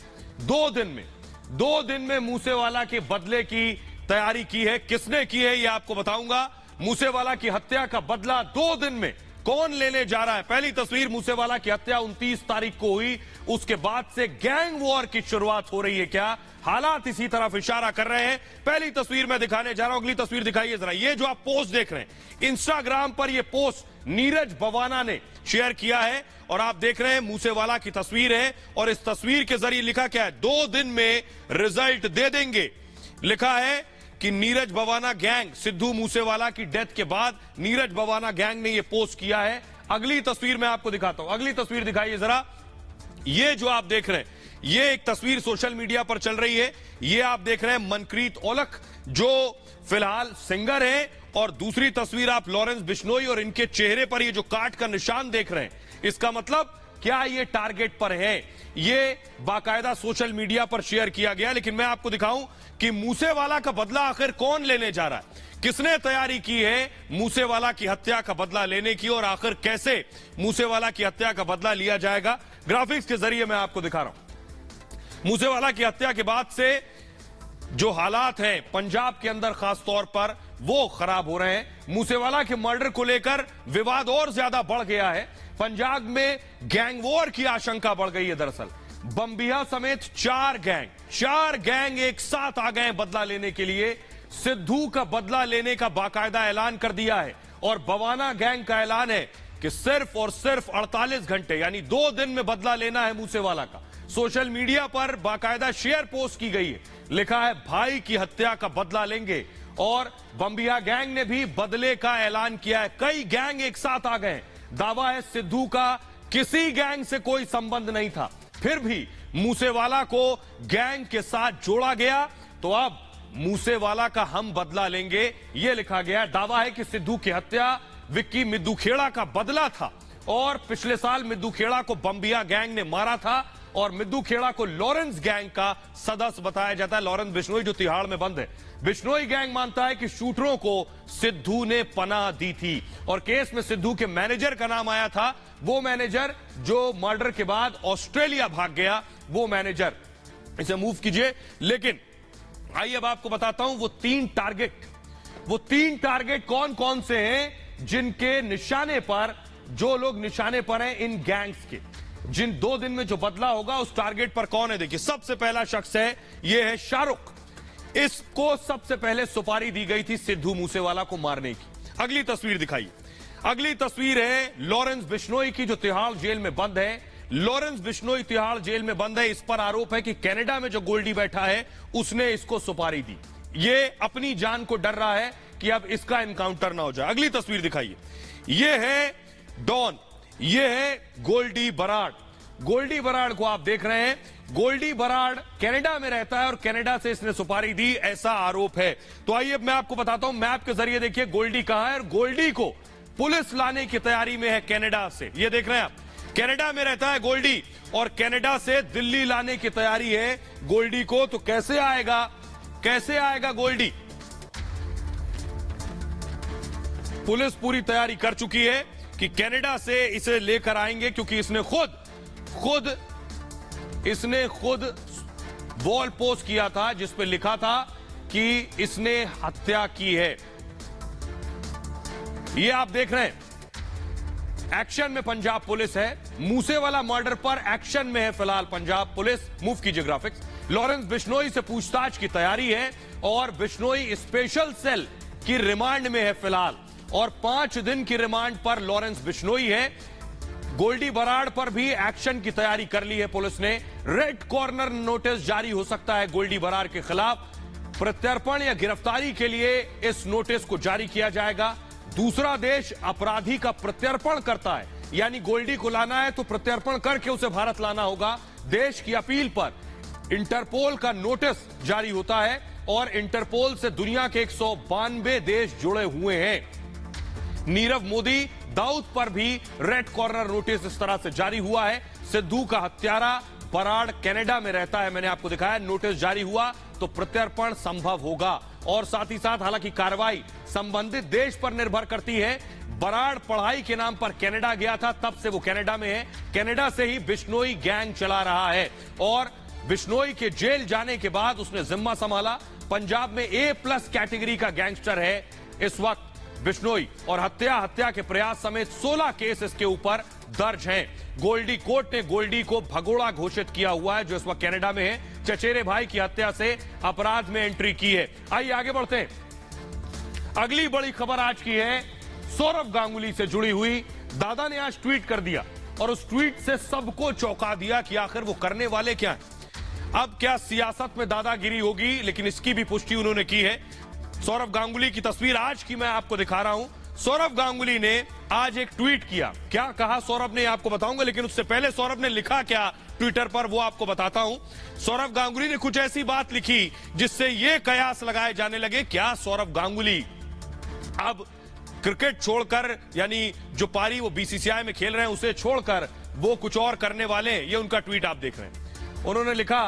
2 दिन में मूसेवाला के बदले की तैयारी की है। किसने की है ये आपको बताऊंगा। मूसेवाला की हत्या का बदला 2 दिन में कौन लेने जा रहा है। पहली तस्वीर, मूसेवाला की हत्या 29 तारीख को हुई, उसके बाद से गैंग वॉर की शुरुआत हो रही है क्या? हालात इसी तरफ इशारा कर रहे हैं। पहली तस्वीर मैं दिखाने जा रहा हूं, अगली तस्वीर दिखाइए जरा। ये जो आप पोस्ट देख रहे हैं, इंस्टाग्राम पर ये पोस्ट नीरज बवाना ने शेयर किया है और आप देख रहे हैं मूसेवाला की तस्वीर है और इस तस्वीर के जरिए लिखा क्या है, 2 दिन में रिजल्ट दे देंगे। लिखा है कि नीरज बवाना गैंग, सिद्धू मूसेवाला की डेथ के बाद नीरज बवाना गैंग ने यह पोस्ट किया है। अगली तस्वीर मैं आपको दिखाता हूं, अगली तस्वीर दिखाइए जरा। ये जो आप देख रहे हैं, ये एक तस्वीर सोशल मीडिया पर चल रही है। ये आप देख रहे हैं मनप्रीत औलख जो फिलहाल सिंगर है, और दूसरी तस्वीर आप लॉरेंस बिश्नोई और इनके चेहरे पर ये जो काट का निशान देख रहे हैं। इसका मतलब क्या ये टारगेट पर है? ये बाकायदा सोशल मीडिया पर शेयर किया गया। लेकिन मैं आपको दिखाऊं कि मूसेवाला का बदला आखिर कौन लेने जा रहा है, किसने तैयारी की है मूसेवाला की हत्या का बदला लेने की, और आखिर कैसे मूसेवाला की हत्या का बदला लिया जाएगा। ग्राफिक्स के जरिए मैं आपको दिखा रहा हूं। मूसेवाला की हत्या के बाद से जो हालात हैं पंजाब के अंदर खास तौर पर वो खराब हो रहे हैं। मूसेवाला के मर्डर को लेकर विवाद और ज्यादा बढ़ गया है। पंजाब में गैंग वॉर की आशंका बढ़ गई है। दरअसल बम्बिया समेत 4 गैंग एक साथ आ गए बदला लेने के लिए। सिद्धू का बदला लेने का बाकायदा ऐलान कर दिया है और बवाना गैंग का ऐलान है कि सिर्फ और सिर्फ 48 घंटे यानी 2 दिन में बदला लेना है मूसेवाला का। सोशल मीडिया पर बाकायदा शेयर पोस्ट की गई है, लिखा है भाई की हत्या का बदला लेंगे। और बम्बिया गैंग ने भी बदले का ऐलान किया है। कई गैंग एक साथ आ गए। दावा है सिद्धू का किसी गैंग से कोई संबंध नहीं था, फिर भी मूसेवाला को गैंग के साथ जोड़ा गया, तो अब मूसेवाला का हम बदला लेंगे, यह लिखा गया। दावा है कि सिद्धू की हत्या विक्की मिद्दूखेड़ा का बदला था और पिछले साल मिद्दूखेड़ा को बम्बिया गैंग ने मारा था और मिद्दूखेड़ा को लॉरेंस गैंग का सदस्य बताया जाता है। लॉरेंस बिश्नोई जो तिहाड़ में बंद है। बिश्नोई गैंग मानता है कि शूटरों को सिद्धू ने पनाह दी थी और केस में सिद्धू के मैनेजर का नाम आया था। वो मैनेजर जो मर्डर के बाद ऑस्ट्रेलिया भाग गया, वो मैनेजर, इसे मूव कीजिए। लेकिन आइए अब आपको बताता हूं वो तीन टारगेट कौन कौन से हैं जिनके निशाने पर, जो लोग निशाने पर हैं इन गैंग्स के, जिन 2 दिन में जो बदला होगा उस टारगेट पर कौन है। देखिए सबसे पहला शख्स है, यह है शाहरुख। इसको सबसे पहले सुपारी दी गई थी सिद्धू मूसेवाला को मारने की। अगली तस्वीर दिखाइए। अगली तस्वीर है लॉरेंस बिश्नोई की जो तिहाड़ जेल में बंद है। लॉरेंस बिश्नोई तिहाड़ जेल में बंद है। इस पर आरोप है कि कनाडा में जो गोल्डी बैठा है उसने इसको सुपारी दी। ये अपनी जान को डर रहा है कि अब इसका एनकाउंटर ना हो जाए। अगली तस्वीर दिखाइए। यह है डॉन, यह है गोल्डी बराड़। गोल्डी बराड़ को आप देख रहे हैं। गोल्डी बराड़ कनाडा में रहता है और कनाडा से इसने सुपारी दी, ऐसा आरोप है। तो आइए मैं आपको बताता हूं मैप के जरिए। देखिए गोल्डी कहां है और गोल्डी को पुलिस लाने की तैयारी में है कनाडा से। ये देख रहे हैं आप, कनाडा में रहता है गोल्डी और कनाडा से दिल्ली लाने की तैयारी है गोल्डी को। तो कैसे आएगा गोल्डी? पुलिस पूरी तैयारी कर चुकी है कि कनाडा से इसे लेकर आएंगे, क्योंकि इसने खुद वॉल पोस्ट किया था जिस पे लिखा था कि इसने हत्या की है। ये आप देख रहे हैं एक्शन में पंजाब पुलिस है। मूसेवाला मर्डर पर एक्शन में है फिलहाल पंजाब पुलिस। मूव कीजिए ग्राफिक्स। लॉरेंस बिश्नोई से पूछताछ की तैयारी है और बिश्नोई स्पेशल सेल की रिमांड में है फिलहाल और 5 दिन की रिमांड पर लॉरेंस बिश्नोई है। गोल्डी बराड़ पर भी एक्शन की तैयारी कर ली है पुलिस ने। रेड कॉर्नर नोटिस जारी हो सकता है गोल्डी बराड़ के खिलाफ। प्रत्यर्पण या गिरफ्तारी के लिए इस नोटिस को जारी किया जाएगा। दूसरा देश अपराधी का प्रत्यर्पण करता है, यानी गोल्डी को लाना है तो प्रत्यर्पण करके उसे भारत लाना होगा। देश की अपील पर इंटरपोल का नोटिस जारी होता है और इंटरपोल से दुनिया के 192 देश जुड़े हुए हैं। नीरव मोदी दाऊद पर भी रेड कॉर्नर नोटिस इस तरह से जारी हुआ है। सिद्धू का हत्यारा बराड़ कनाडा में रहता है, मैंने आपको दिखाया। नोटिस जारी हुआ तो प्रत्यर्पण संभव होगा और साथ ही साथ हालांकि कार्रवाई संबंधित देश पर निर्भर करती है। बराड़ पढ़ाई के नाम पर कनाडा गया था, तब से वो कनाडा में है। कनाडा से ही बिश्नोई गैंग चला रहा है और बिश्नोई के जेल जाने के बाद उसने जिम्मा संभाला। पंजाब में A+ कैटेगरी का गैंगस्टर है इस वक्त बिश्नोई और हत्या के प्रयास समेत 16 केस इसके ऊपर दर्ज हैं। गोल्डी कोर्ट ने गोल्डी को भगोड़ा घोषित किया हुआ है जो इस वक्त कनाडा में है। चचेरे भाई की हत्या से अपराध में एंट्री की है। आइए आगे बढ़ते हैं। अगली बड़ी खबर आज की है सौरव गांगुली से जुड़ी हुई। दादा ने आज ट्वीट कर दिया और उस ट्वीट से सबको चौंका दिया कि आखिर वो करने वाले क्या हैं। अब क्या सियासत में दादागिरी होगी, लेकिन इसकी भी पुष्टि उन्होंने की है। सौरव गांगुली की तस्वीर आज की मैं आपको दिखा रहा हूं। सौरव गांगुली ने आज एक ट्वीट किया। क्या कहा सौरभ ने आपको बताऊंगा, लेकिन उससे पहले सौरभ ने लिखा क्या ट्विटर पर वो आपको बताता हूं। सौरव गांगुली ने कुछ ऐसी बात लिखी जिससे ये कयास लगाए जाने लगे क्या सौरव गांगुली अब क्रिकेट छोड़कर, यानी जो पारी वो बीसीसीआई में खेल रहे हैं उसे छोड़कर वो कुछ और करने वाले हैं। ये उनका ट्वीट आप देख रहे हैं। उन्होंने लिखा,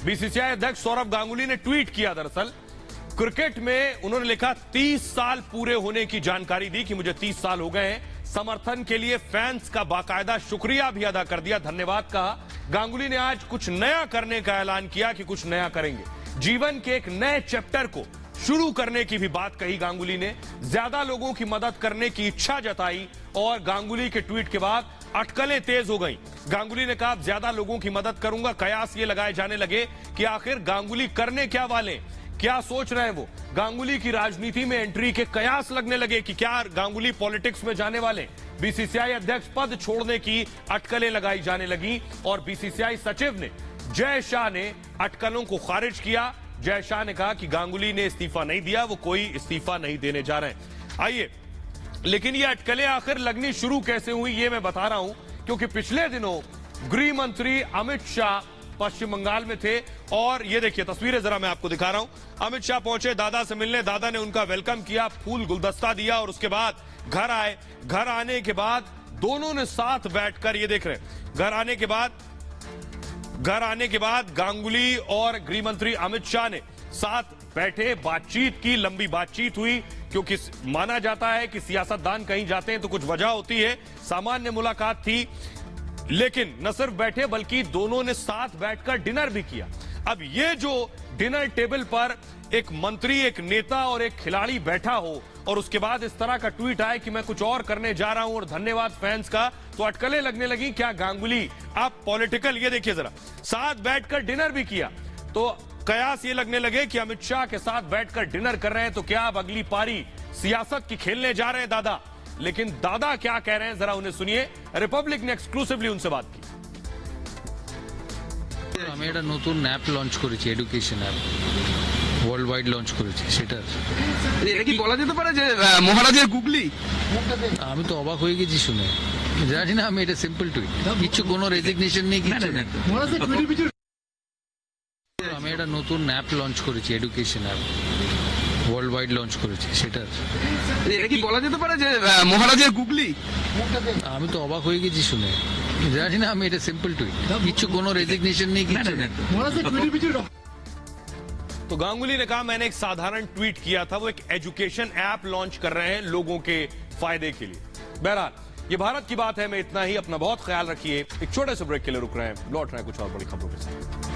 बीसीसीआई अध्यक्ष सौरव गांगुली ने ट्वीट किया दरअसल क्रिकेट में। उन्होंने लिखा 30 साल पूरे होने की जानकारी दी कि मुझे 30 साल हो गए हैं। समर्थन के लिए फैंस का बाकायदा शुक्रिया भी अदा कर दिया, धन्यवाद कहा। गांगुली ने आज कुछ नया करने का ऐलान किया कि कुछ नया करेंगे। जीवन के एक नए चैप्टर को शुरू करने की भी बात कही गांगुली ने। ज्यादा लोगों की मदद करने की इच्छा जताई और गांगुली के ट्वीट के बाद अटकलें तेज हो गई। गांगुली ने कहा ज्यादा लोगों की मदद करूंगा। कयास ये लगाए जाने लगे कि आखिर गांगुली करने क्या वाले, क्या सोच रहे हैं वो। गांगुली की राजनीति में एंट्री के कयास लगने लगे कि क्या गांगुली पॉलिटिक्स में जाने वाले। बीसीसीआई अध्यक्ष पद छोड़ने की अटकलें लगाई जाने लगी और बीसीसीआई सचिव ने जय शाह ने अटकलों को खारिज किया। जय शाह ने कहा कि गांगुली ने इस्तीफा नहीं दिया, वो कोई इस्तीफा नहीं देने जा रहे हैं। आइए, लेकिन ये अटकलें आखिर लगनी शुरू कैसे हुई ये मैं बता रहा हूं, क्योंकि पिछले दिनों गृह मंत्री अमित शाह पश्चिम बंगाल में थे और ये देखिए तस्वीरें जरा मैं आपको दिखा रहा हूं। अमित शाह पहुंचे दादा से मिलने, दादा ने उनका वेलकम किया, फूल गुलदस्ता दिया और उसके बाद घर आए। घर आने के बाद दोनों ने साथ बैठकर, ये देख रहे हैं, घर आने के बाद गांगुली और गृह मंत्री अमित शाह ने साथ बैठे, बातचीत की, लंबी बातचीत हुई, क्योंकि माना जाता है कि सियासतदान कहीं जाते हैं तो कुछ वजह होती है। सामान्य मुलाकात थी, लेकिन न सिर्फ बैठे बल्कि दोनों ने साथ बैठकर डिनर भी किया। अब ये जो डिनर टेबल पर एक मंत्री, एक नेता और एक खिलाड़ी बैठा हो और उसके बाद इस तरह का ट्वीट आए कि मैं कुछ और करने जा रहा हूं और धन्यवाद फैंस का, तो अटकलें लगने लगी क्या गांगुली आप पॉलिटिकल, ये देखिए जरा, साथ बैठकर डिनर भी किया। तो कयास ये लगने लगे कि अमित शाह के साथ बैठकर डिनर कर रहे हैं तो क्या अब अगली पारी सियासत की खेलने जा रहे हैं दादा। लेकिन दादा क्या कह रहे हैं जरा उन्हें सुनिए। रिपब्लिक ने एक्सक्लूसिवली उनसे बात की। আমি একটা নতুন অ্যাপ লঞ্চ করেছি, education app, world wide launch করেছি। সেটা এটা কি বলা যেতে পারে যে মহারাজের গুগলি? আমি তো অবাক হয়ে গেছি শুনে, জানি না, আমি এটা সিম্পল টুইট, কিছু কোনো রেজিগনেশন নেই, কিছু নেই। আমি একটা নতুন অ্যাপ লঞ্চ করেছি, education app, world wide launch করেছি। সেটা এটা কি বলা যেতে পারে যে মহারাজের গুগলি? আমি তো অবাক হয়ে গেছি শুনে, জানি না, আমি এটা সিম্পল টুইট, কিছু কোনো রেজিগনেশন নেই, কিছু নেই। तो गांगुली ने कहा मैंने एक साधारण ट्वीट किया था, वो एक एजुकेशन ऐप लॉन्च कर रहे हैं लोगों के फायदे के लिए। बहरहाल ये भारत की बात है, मैं इतना ही, अपना बहुत ख्याल रखिए। एक छोटे से ब्रेक के लिए रुक रहे हैं, लौट रहे हैं कुछ और बड़ी खबरों के साथ।